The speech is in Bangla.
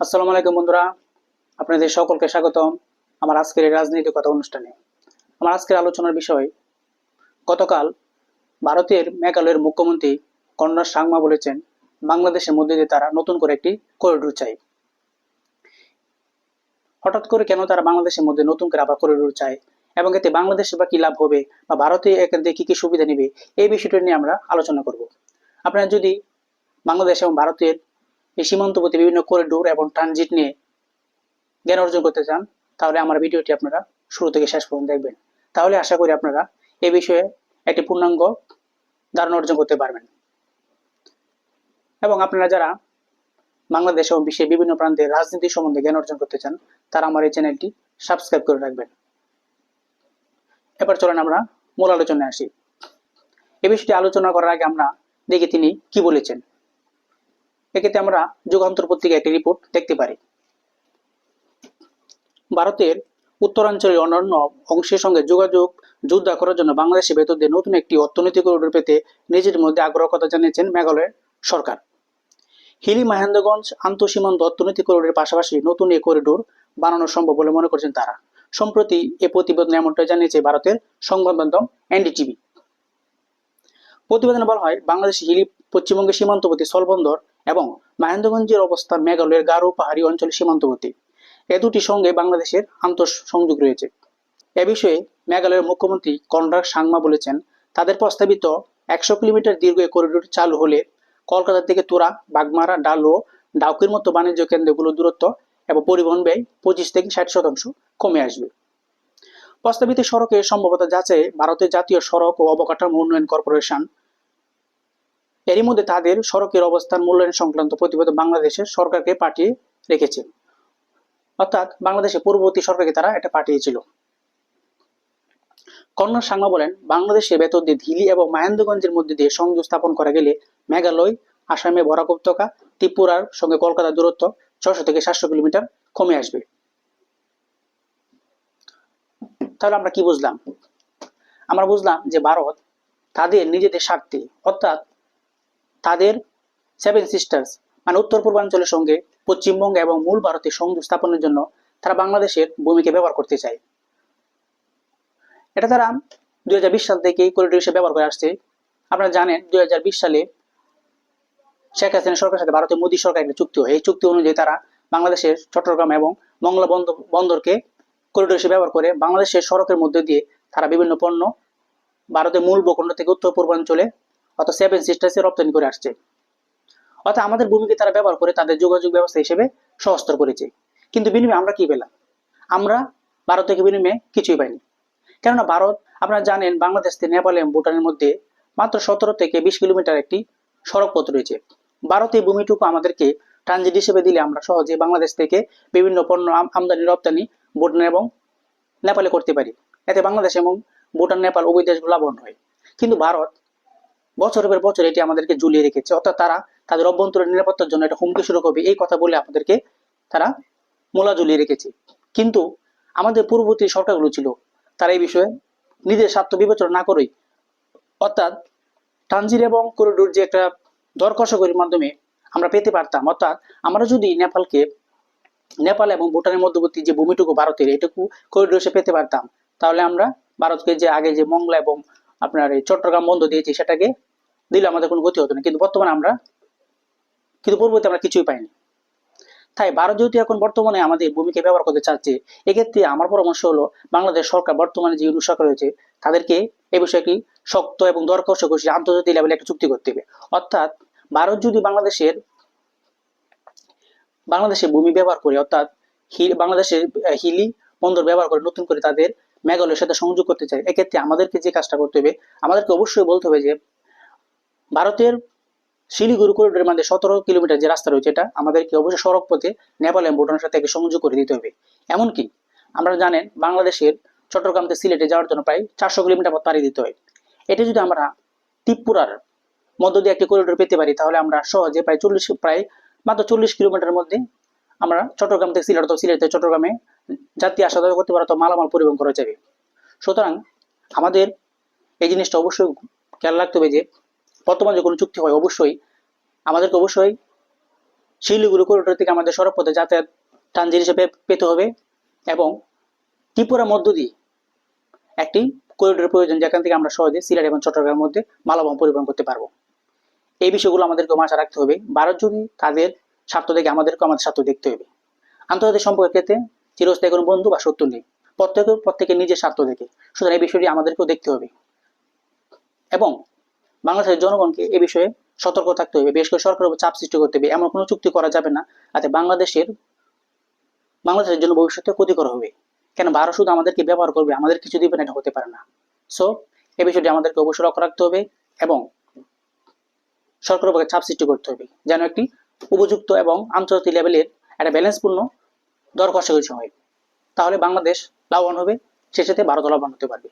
আসসালামু আলাইকুম বন্ধুরা, আপনাদের সকলকে স্বাগতম আমার আজকের এই রাজনীতি কথা অনুষ্ঠানে। আমার আজকের আলোচনার বিষয়, গতকাল ভারতের মেঘালয়ের মুখ্যমন্ত্রী কনরাড সাংমা বলেছেন বাংলাদেশের মধ্যে দিয়ে তারা নতুন করে একটি করিডোর চাই। হঠাৎ করে কেন তারা বাংলাদেশের মধ্যে নতুন করে আবার করিডোর চায় এবং এতে বাংলাদেশে বা কি লাভ হবে বা ভারতে এখান থেকে কি কি সুবিধা নেবে, এই বিষয়টা নিয়ে আমরা আলোচনা করব। আপনারা যদি বাংলাদেশ এবং ভারতের এই সীমান্তবর্তী বিভিন্ন করিডোর এবং ট্রানজিট নিয়ে জ্ঞান অর্জন করতে চান, তাহলে আমার ভিডিওটি আপনারা শুরু থেকে শেষ পর্যন্ত দেখবেন। তাহলে আশা করি আপনারা এ বিষয়ে একটি পূর্ণাঙ্গ ধারণা অর্জন করতে পারবেন। এবং আপনারা যারা বাংলাদেশ এবং বিশ্বের বিভিন্ন প্রান্তের রাজনীতি সম্বন্ধে জ্ঞান অর্জন করতে চান, তারা আমার এই চ্যানেলটি সাবস্ক্রাইব করে রাখবেন। এবার চলেন আমরা মূল আলোচনায় আসি। এ বিষয়টি আলোচনা করার আগে আমরা দেখি তিনি কি বলেছেন। এক্ষেত্রে আমরা যুগান্তর পত্রিকায় একটি রিপোর্ট দেখতে পারি। ভারতের উত্তরাঞ্চলের অন্যান্য অংশের সঙ্গে যোগাযোগ জোরদার করার জন্য বাংলাদেশের ভেতর দিয়ে নতুন একটি অর্থনৈতিক করিডোর পেতে নিজের মধ্যে আগ্রহ কথা জানিয়েছেন মেঘালয়ের সরকার। হিলি মহেন্দ্রগঞ্জ আন্তঃসীমান্ত অর্থনৈতিক করিডোরের পাশাপাশি নতুন এই করিডোর বানানো সম্ভব বলে মনে করছেন তারা। সম্প্রতি এ প্রতিবেদন এমনটাই জানিয়েছে ভারতের সংবাদ মাধ্যম এনডিটিভি। প্রতিবেদনে বলা হয়, বাংলাদেশের হিলি পশ্চিমবঙ্গের সীমান্তবর্তী স্থলবন্দর এবং মহেন্দ্রগঞ্জের অবস্থান মেঘালয়ের গারো পাহাড়ি অঞ্চলের সীমান্তবর্তী। এ দুটি সঙ্গে বাংলাদেশের আন্তঃসংযোগ রয়েছে। এ বিষয়ে মেঘালয়ের মুখ্যমন্ত্রী কনরাড সাংমা বলেছেন, তাদের প্রস্তাবিত 100 কিলোমিটার দীর্ঘ এই করিডোর চালু হলে কলকাতা থেকে তুরা, বাগমারা, ডাল ও ডাউকির মতো বাণিজ্য কেন্দ্রগুলোর দূরত্ব এবং পরিবহন ব্যয় 25 থেকে 60% কমে আসবে। প্রস্তাবিত সড়কের সম্ভাব্যতা যাচাইয়ে ভারতের জাতীয় সড়ক ও অবকাঠামো উন্নয়ন কর্পোরেশন এরই মধ্যে তাদের সড়কের অবস্থান মূল্যায়ন সংক্রান্ত প্রতিবেদন বাংলাদেশের সরকারকে পাঠিয়ে রেখেছে। অর্থাৎ বাংলাদেশের পূর্ববর্তী সরকারকে তারা এটা পাঠিয়েছিল। কনরাড সাংমা বলেন, বাংলাদেশের ভেতর দিয়ে হিলি এবং মহেন্দ্রগঞ্জের মধ্যে দিয়ে সংযোগ স্থাপন করা গেলে মেঘালয়, আসামে বরাক উপত্যকা, ত্রিপুরার সঙ্গে কলকাতার দূরত্ব 600 থেকে 700 কিলোমিটার কমে আসবে। তাহলে আমরা কি বুঝলাম? আমরা বুঝলাম যে ভারত তাদের নিজেদের স্বার্থে, অর্থাৎ তাদের সেভেন সিস্টার্স মানে উত্তর পূর্বাঞ্চলের সঙ্গে পশ্চিমবঙ্গ এবং মূল ভারতের সংযোগ স্থাপনের জন্য তারা বাংলাদেশের ভূমিকে ব্যবহার করতে চায়। এটা তারা 2020 সাল থেকে এই করিডোর হিসেবে ব্যবহার করে আসছে। আপনারা জানেন 2020 সালে শেখ হাসিনা সরকারের সাথে ভারতের মোদী সরকার একটা চুক্তি হয়। এই চুক্তি অনুযায়ী তারা বাংলাদেশের চট্টগ্রাম এবং মংলা বন্দরকে করিডোর হিসেবে ব্যবহার করে বাংলাদেশের সড়কের মধ্যে দিয়ে তারা বিভিন্ন পণ্য ভারতের মূল ভূখণ্ড থেকে উত্তর পূর্বাঞ্চলে অর্থাৎ সেভেন সিস্টার্সে রপ্তানি করে আসছে। অর্থাৎ আমাদের ভূমিকে তারা ব্যবহার করে তাদের যোগাযোগ ব্যবস্থা হিসেবে সহজতর করেছে। কিন্তু বিনিময়ে আমরা কি পেলাম? আমরা ভারত থেকে বিনিময়ে কিছুই পাইনি। কেননা ভারত, আপনারা জানেন, বাংলাদেশ থেকে নেপাল এবং ভুটানের মধ্যে মাত্র 17 থেকে 20 কিলোমিটার একটি সড়ক পথ রয়েছে। ভারত এই ভূমিটুকু আমাদেরকে ট্রানজিট হিসেবে দিলে আমরা সহজে বাংলাদেশ থেকে বিভিন্ন পণ্য আমদানি রপ্তানি ভুটান এবং নেপালে করতে পারি। এতে বাংলাদেশ এবং ভুটান, নেপাল উভয় দেশগুলো লাভবান হয়। কিন্তু ভারত বছরের পর বছর এটি আমাদেরকে ঝুলিয়ে রেখেছে। অর্থাৎ তারা তাদের অভ্যন্তরীণ নিরাপত্তার জন্য এটা হুমকি স্বরূপ হবে এই কথা বলে আমাদেরকে তারা মোলা ঝুলিয়ে রেখেছে। কিন্তু আমাদের পূর্ববর্তী সরকারগুলো ছিল, তারা এই বিষয়ে নিজের স্বার্থ বিবেচনা না করেই, অর্থাৎ ট্রানজিট এবং করিডোর যে একটা দর কষাকষির মাধ্যমে আমরা পেতে পারতাম, অর্থাৎ আমরা যদি নেপাল এবং ভুটানের মধ্যবর্তী যে ভূমিটুকু ভারতের, এটুকু করিডোর হিসেবে পেতে পারতাম, তাহলে আমরা ভারতকে যে আগে যে মংলা এবং আপনার এই চট্টগ্রাম বন্ধ দিয়েছি সেটাকে দিলে আমাদের কোনো গতি হতো না। কিন্তু বর্তমানে পূর্ববর্তী আমরা কিছুই পাইনি। তাই ভারত যেহেতু এখন বর্তমানে আমাদের ভূমিকে ব্যবহার করতে চাচ্ছে, এক্ষেত্রে আমার পরামর্শ হলো বাংলাদেশ সরকার, বর্তমানে যে সরকার রয়েছে, তাদেরকে এই বিষয়টি শক্ত এবং দর কষাকষি আন্তর্জাতিক লেভেলে একটা চুক্তি করতে হবে। অর্থাৎ ভারত যদি বাংলাদেশের ভূমি ব্যবহার করে, অর্থাৎ বাংলাদেশের হিলি বন্দর ব্যবহার করে নতুন করে তাদের মেঘালয়ের সাথে সংযোগ করতে চায়, এক্ষেত্রে আমাদেরকে যে কাজটা করতে হবে, আমাদেরকে অবশ্যই বলতে হবে যে ভারতের শিলিগুড়ি করিডোরের মধ্যে 17 কিলোমিটার যে রাস্তা রয়েছে, এটা আমাদেরকে অবশ্যই সড়ক পথে নেপাল এবং ভুটানের সাথে সংযোগ করে দিতে হবে। এমনকি আপনারা জানেন বাংলাদেশের চট্টগ্রাম থেকে সিলেটে যাওয়ার জন্য প্রায় 400 কিলোমিটার পথ পাড়ি দিতে হয়। এটা যদি আমরা ত্রিপুরার মধ্য দিয়ে একটি করিডোর পেতে পারি, তাহলে আমরা সহজে প্রায় মাত্র 40 কিলোমিটার মধ্যে আমরা চট্টগ্রাম থেকে সিলেট অথবা সিলেট থেকে চট্টগ্রামে যাত্রী আসা যাওয়া করতে পারা, তো মালামাল পরিবহন করা যাবে। সুতরাং আমাদের এই জিনিসটা অবশ্যই খেয়াল রাখতে হবে যে বর্তমানে যে কোনো চুক্তি হয়, অবশ্যই আমাদেরকে শিলিগুড়ি করিডোর থেকে আমাদের সড়ক পথে যাতায়াত ট্রানজিট হিসেবে পেতে হবে, এবং ত্রিপুরা মধ্য দিয়ে একটি করিডোর প্রয়োজন, যেখান থেকে আমরা সহজে সিলেট এবং চট্টগ্রামের মধ্যে মালামাল পরিবহন করতে পারবো। এই বিষয়গুলো আমাদেরকে মাথায় রাখতে হবে। ভারত যদি তাদের স্বার্থ দেখে, আমাদেরকে আমাদের স্বার্থ দেখতে হবে। আন্তর্জাতিক সম্পর্কের ক্ষেত্রে চিরস্থায়ী কোনো বন্ধু বা শত্রু নেই, প্রত্যেকের নিজের স্বার্থ দেখে। সুতরাং এই বিষয়টি আমাদেরকেও দেখতে হবে এবং বাংলাদেশের জনগণকে এ বিষয়ে সতর্ক থাকতে হবে। বিশেষ করে সরকারের উপর চাপ সৃষ্টি করতে হবে। এমন কোনো চুক্তি করা যাবে না যাতে বাংলাদেশের জন্য ভবিষ্যতে ক্ষতিকর হবে। কেন ভারত শুধু আমাদেরকে ব্যবহার করবে, আমাদের কিছু দিবে না, এটা হতে পারে না। সো এই বিষয়টি আমাদেরকে অবশ্যই লক্ষ্য রাখতে হবে এবং সরকারের উপর চাপ সৃষ্টি করতে হবে, যেন একটি উপযুক্ত এবং আন্তর্জাতিক লেভেলের একটা ব্যালেন্সপূর্ণ দর কষাকষি হয়। তাহলে বাংলাদেশ লাভবান হবে, সে সাথে ভারত লাভবান হতে পারবে।